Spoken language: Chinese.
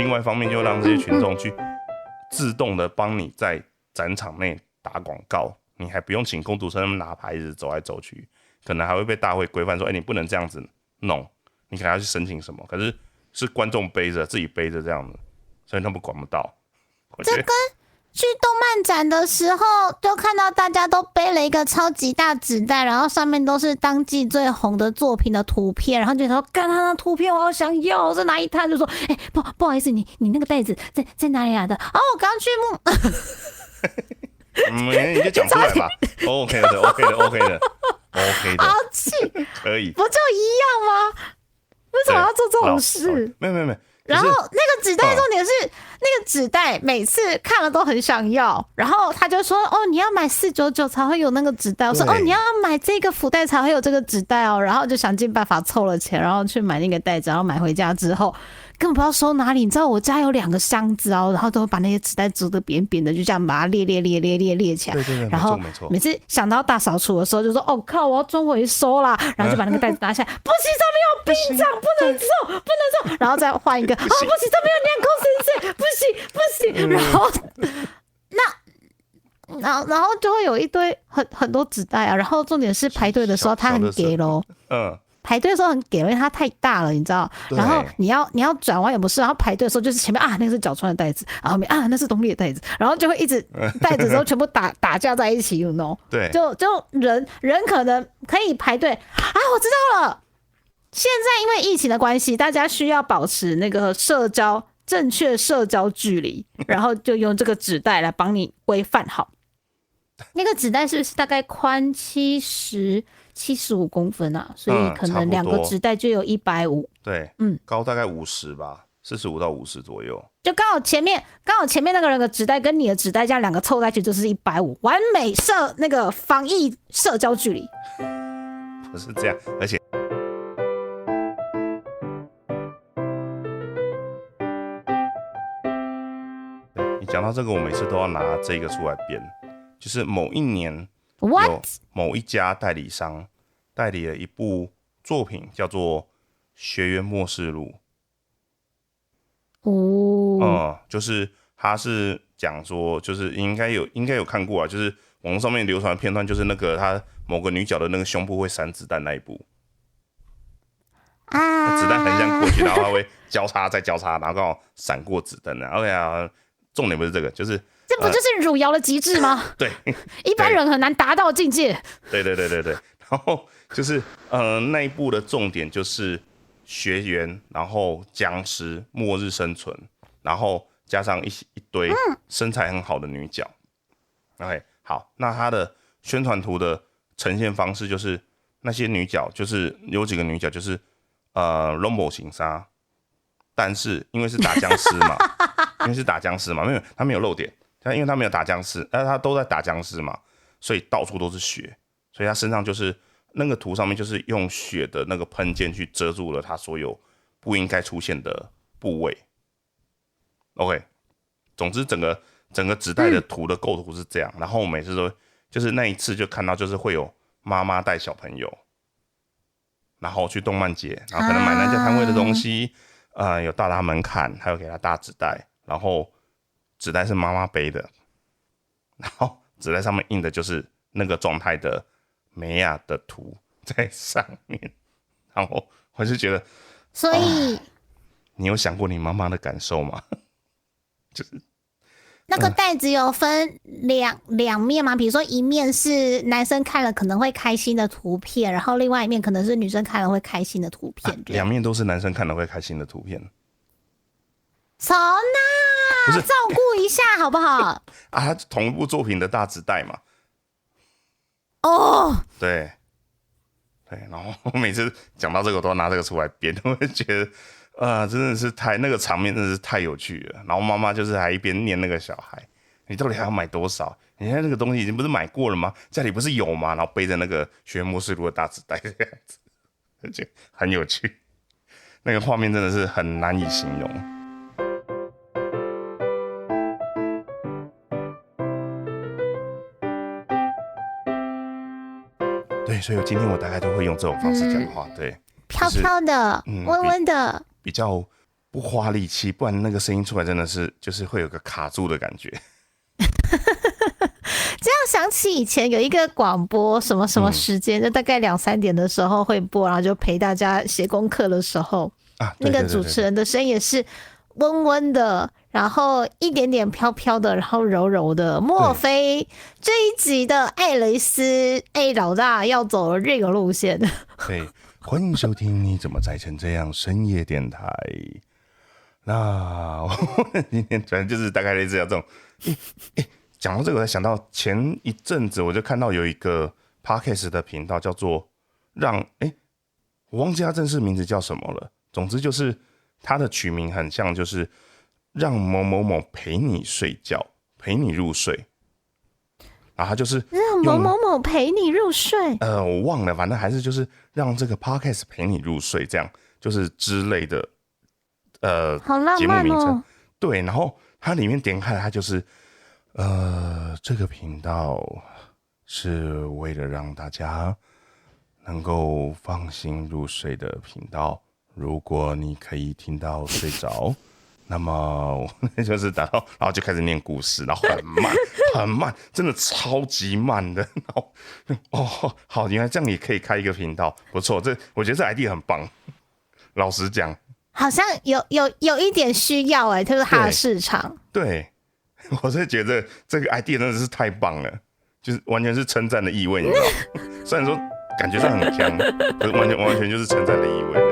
另外一方面就让这些群众去自动的帮你在展场内打广告，你还不用请工读生他们拿牌子走来走去，可能还会被大会规范说，你不能这样子弄，你可能要去申请什么，可是是观众自己背着这样的，所以他们管不到。这跟去动漫展的时候，就看到大家都背了一个超级大纸袋，然后上面都是当季最红的作品的图片，然后就说：“干他的图片，我好想要！”在哪一摊就说：“不好意思，你那个袋子在哪里来的？”哦，我刚去你就讲出来吧。OK 的。好气，可以，不就一样吗？为什么要做这种事？没有。然后那个纸袋，重点是那个纸袋每次看了都很想要，然后他就说：“哦，你要买499才会有那个纸袋。”我说：“哦，你要买这个福袋才会有这个纸袋哦。”然后就想尽办法凑了钱，然后去买那个袋子，然后买回家之后根本不知道收哪里。你知道我家有2个箱子哦，然后都把那些纸袋折得扁扁的，就这样把它列起来。对，然后每次想到大扫除的时候，就说：“哦靠，我要装回收啦！”然后就把那个袋子拿下来，不行，上面有冰杖，不能送，然后再换一个。不行，这边有2公升水，不行。然后就会有一堆很多纸袋啊。然后重点是排队的时候他很给咯，排队的时候很给，因为它太大了，你知道。然后你要转弯也不是，然后排队的时候就是前面那个是脚穿的袋子，然后后面那是东丽的袋子，然后就会一直袋子之后全部打架在一起，you know？ 对，就人可能可以排队我知道了。现在因为疫情的关系，大家需要保持那个正确社交距离，然后就用这个纸袋来帮你规范好。那个纸袋是不是大概宽75公分啊？所以可能2个纸袋就有150。对，高大概50吧，45到50左右。就刚好前面那个人的纸袋跟你的纸袋这样2个凑在一起就是150，完美那个防疫社交距离。不是这样，而且。讲到这个，我每次都要拿这个出来编，就是某一年有某一家代理商代理了一部作品，叫做《学园末世录》。就是他是讲说，就是应该有看过啊，就是网络上面流传的片段，就是那个他某个女角的那个胸部会闪子弹那一部。子弹横向过去，然后它会交叉再交叉，然后刚好闪过子弹。OK 啊。重点不是这个，就是这不就是汝窑的极致吗？对，一般人很难达到境界。对。然后就是那一部的重点就是学员，然后僵尸、末日生存，然后加上一堆身材很好的女角。OK， 好，那它的宣传图的呈现方式就是那些女角，就是有几个女角就是Rumble 型杀，但是因为是打僵尸嘛。没有，他没有漏点，因为他没有打僵尸，他都在打僵尸嘛，所以到处都是血，所以他身上就是那个图上面就是用血的那个喷溅去遮住了他所有不应该出现的部位。OK， 总之整个纸袋的图的构图是这样，然后我每次都就是那一次就看到就是会有妈妈带小朋友，然后去动漫节，然后可能买那家摊位的东西，有到达门槛，还有给他大纸袋。然后纸袋是妈妈背的，然后纸袋上面印的就是那个状态的美亚的图在上面，然后我就觉得，所以你有想过你妈妈的感受吗？就是那个袋子有分两面吗？比如说一面是男生看了可能会开心的图片，然后另外一面可能是女生看了会开心的图片。2面都是男生看了会开心的图片。从那照顾一下好不好？他同一部作品的大纸袋嘛。对，然后我每次讲到这个，我都要拿这个出来编，我会觉得，真的是那个场面真的是太有趣了。然后妈妈就是还一边念那个小孩，你到底还要买多少？你看那个东西已经不是买过了吗？家里不是有吗？然后背着那个《学园末世录》的大纸袋这样子，而且很有趣，那个画面真的是很难以形容。对，所以今天我大概都会用这种方式讲话，对，飘飘的，温温的，比较不花力气，不然那个声音出来真的是就是会有个卡住的感觉。这样想起以前有一个广播，什么什么时间，就大概2-3点的时候会播，然后就陪大家写功课的时候，那个主持人的声音也是温温的，然后一点点飘飘的，然后柔柔的。莫非这一集的艾蕾丝老大要走这个路线？对，欢迎收听你怎么宅成这样深夜电台。那我今天反正就是大概类似这种。讲到这个，我才想到前一阵子我就看到有一个 podcast 的频道叫做我忘记它正式名字叫什么了。总之就是它的取名很像，就是让某某某陪你睡觉，陪你入睡。然后它就是让某某某陪你入睡。我忘了，反正还是就是让这个 podcast 陪你入睡，这样就是之类的好浪漫哦，节目名称。对，然后它里面点开来，它就是这个频道是为了让大家能够放心入睡的频道。如果你可以听到睡着，那么就是打到，然后就开始念故事，然后很慢，很慢，真的超级慢的。然后好，原来这样也可以开一个频道，不错，我觉得这 idea 很棒。老实讲，好像有一点需要就是它的市场。对，我是觉得这个 idea 真的是太棒了，就是完全是称赞的意味，你知道？虽然说感觉上很强，可是完全就是称赞的意味。